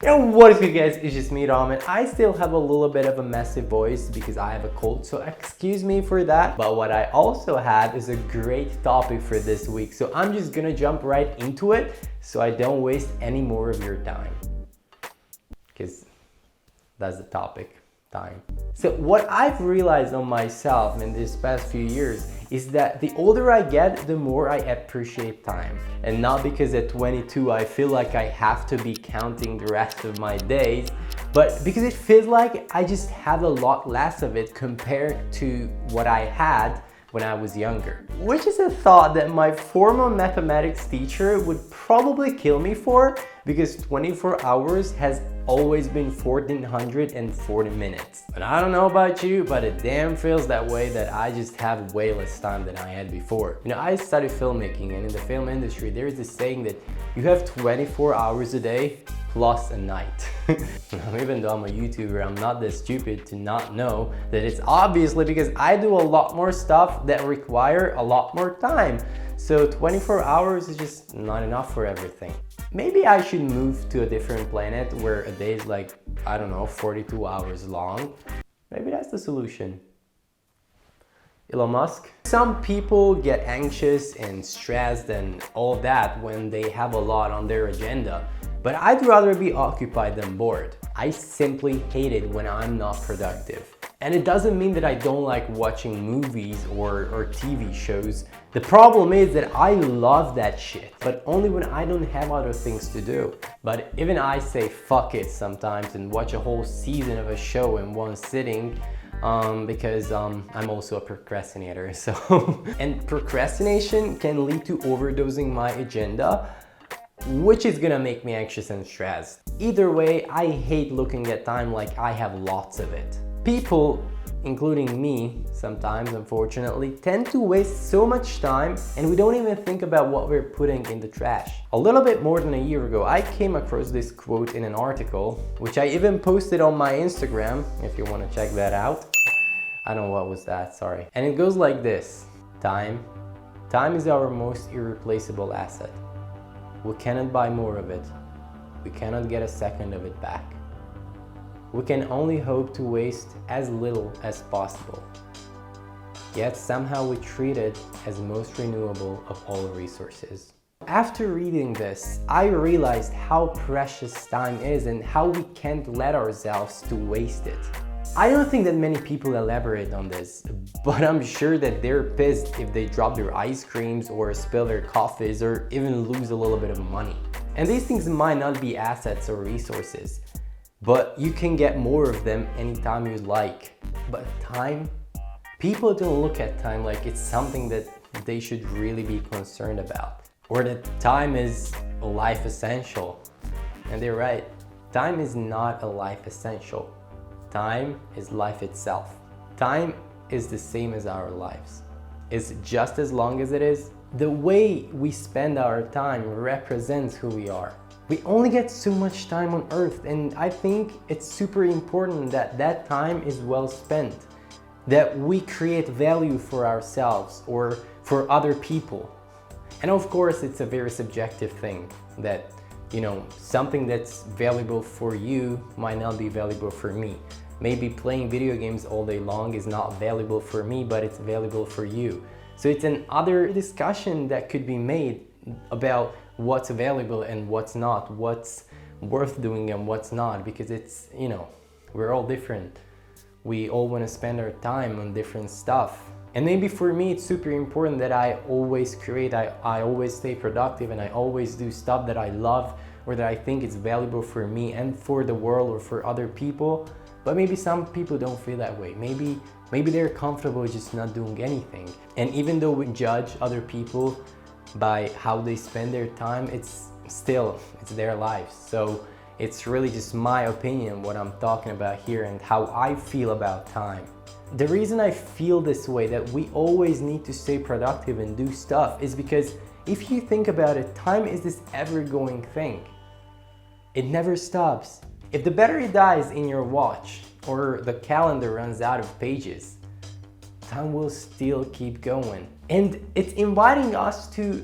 Yo, what is good guys, it's just me Ramen. I still have a little bit of a messy voice because I have a cold, so excuse me for that. But what I also have is a great topic for this week, so I'm just gonna jump right into it so I don't waste any more of your time. Because that's the topic, time. So what I've realized on myself in these past few years is that the older I get, the more I appreciate time. And not because at 22 I feel like I have to be counting the rest of my days, but because it feels like I just have a lot less of it compared to what I had when I was younger. Which is a thought that my former mathematics teacher would probably kill me for, because 24 hours has always been 1440 minutes. But I don't know about you, but it damn feels that way that I just have way less time than I had before. You know, I study filmmaking, and in the film industry there is this saying that you have 24 hours a day plus a night. Even though I'm a YouTuber, I'm not that stupid to not know that it's obviously because I do a lot more stuff that require a lot more time. So 24 hours is just not enough for everything. Maybe I should move to a different planet where a day is like, I don't know, 42 hours long. Maybe that's the solution. Elon Musk. Some people get anxious and stressed and all that when they have a lot on their agenda. But I'd rather be occupied than bored. I simply hate it when I'm not productive. And it doesn't mean that I don't like watching movies or TV shows. The problem is that I love that shit, but only when I don't have other things to do. But even I say fuck it sometimes and watch a whole season of a show in one sitting, because I'm also a procrastinator. So and procrastination can lead to overdosing my agenda, which is gonna make me anxious and stressed. Either way, I hate looking at time like I have lots of it. People, including me sometimes unfortunately, tend to waste so much time and we don't even think about what we're putting in the trash. A little bit more than a year ago, I came across this quote in an article, which I even posted on my Instagram, if you want to check that out. I don't know what was that, sorry. And it goes like this: Time is our most irreplaceable asset. We cannot buy more of it. We cannot get a second of it back. We can only hope to waste as little as possible. Yet somehow we treat it as most renewable of all resources. After reading this, I realized how precious time is and how we can't let ourselves to waste it. I don't think that many people elaborate on this, but I'm sure that they're pissed if they drop their ice creams or spill their coffees or even lose a little bit of money. And these things might not be assets or resources, but you can get more of them anytime you like. But time? People don't look at time like it's something that they should really be concerned about, or that time is a life essential. And they're right, time is not a life essential. Time is life itself. Time is the same as our lives. It's just as long as it is. The way we spend our time represents who we are. We only get so much time on earth, and I think it's super important that that time is well spent, that we create value for ourselves or for other people. And of course, it's a very subjective thing that, you know, something that's valuable for you might not be valuable for me. Maybe playing video games all day long is not valuable for me, but it's valuable for you. So it's another discussion that could be made about what's valuable and what's not, what's worth doing and what's not, because it's, you know, we're all different. We all want to spend our time on different stuff. And maybe for me, it's super important that I always create, I always stay productive, and I always do stuff that I love or that I think is valuable for me and for the world or for other people. But maybe some people don't feel that way. Maybe they're comfortable just not doing anything. And even though we judge other people by how they spend their time, it's their lives. So it's really just my opinion, what I'm talking about here and how I feel about time. The reason I feel this way, that we always need to stay productive and do stuff, is because if you think about it, time is this ever-going thing. It never stops. If the battery dies in your watch or the calendar runs out of pages, time will still keep going. And it's inviting us to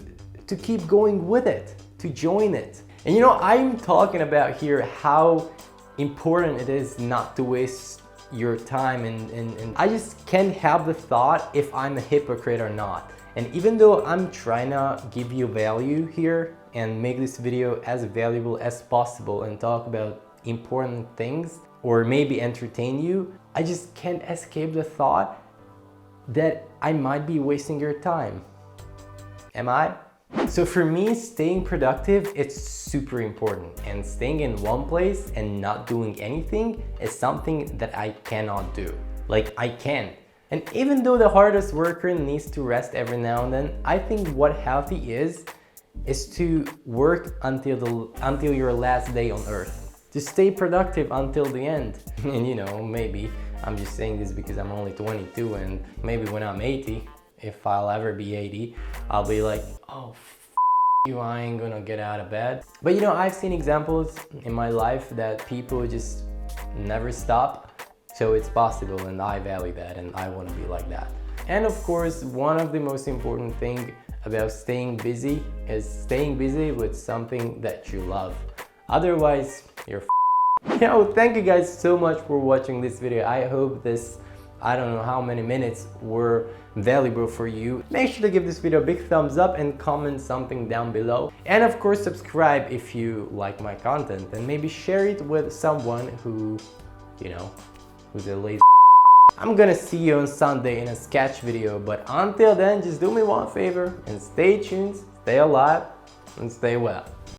keep going with it, to join it. And you know, I'm talking about here how important it is not to waste your time, and I just can't help the thought if I'm a hypocrite or not. And even though I'm trying to give you value here and make this video as valuable as possible and talk about important things or maybe entertain you, I just can't escape the thought that I might be wasting your time. Am I? So for me, staying productive, it's super important, and staying in one place and not doing anything is something that I cannot do. Like, I can't. And even though the hardest worker needs to rest every now and then, I think what healthy is to work until your last day on earth. To stay productive until the end. And you know, maybe I'm just saying this because I'm only 22, and maybe when I'm 80, if I'll ever be 80, I'll be like, oh, you, I ain't gonna get out of bed. But you know, I've seen examples in my life that people just never stop. So it's possible, and I value that, and I want to be like that. And of course, one of the most important things about staying busy is staying busy with something that you love. Otherwise, you're Yo, thank you guys so much for watching this video. I hope this, I don't know how many minutes, were valuable for you. Make sure to give this video a big thumbs up and comment something down below. And of course, subscribe if you like my content, and maybe share it with someone who, you know, who's a lazy. I'm gonna see you on Sunday in a sketch video, but until then, just do me one favor and stay tuned, stay alive, and stay well.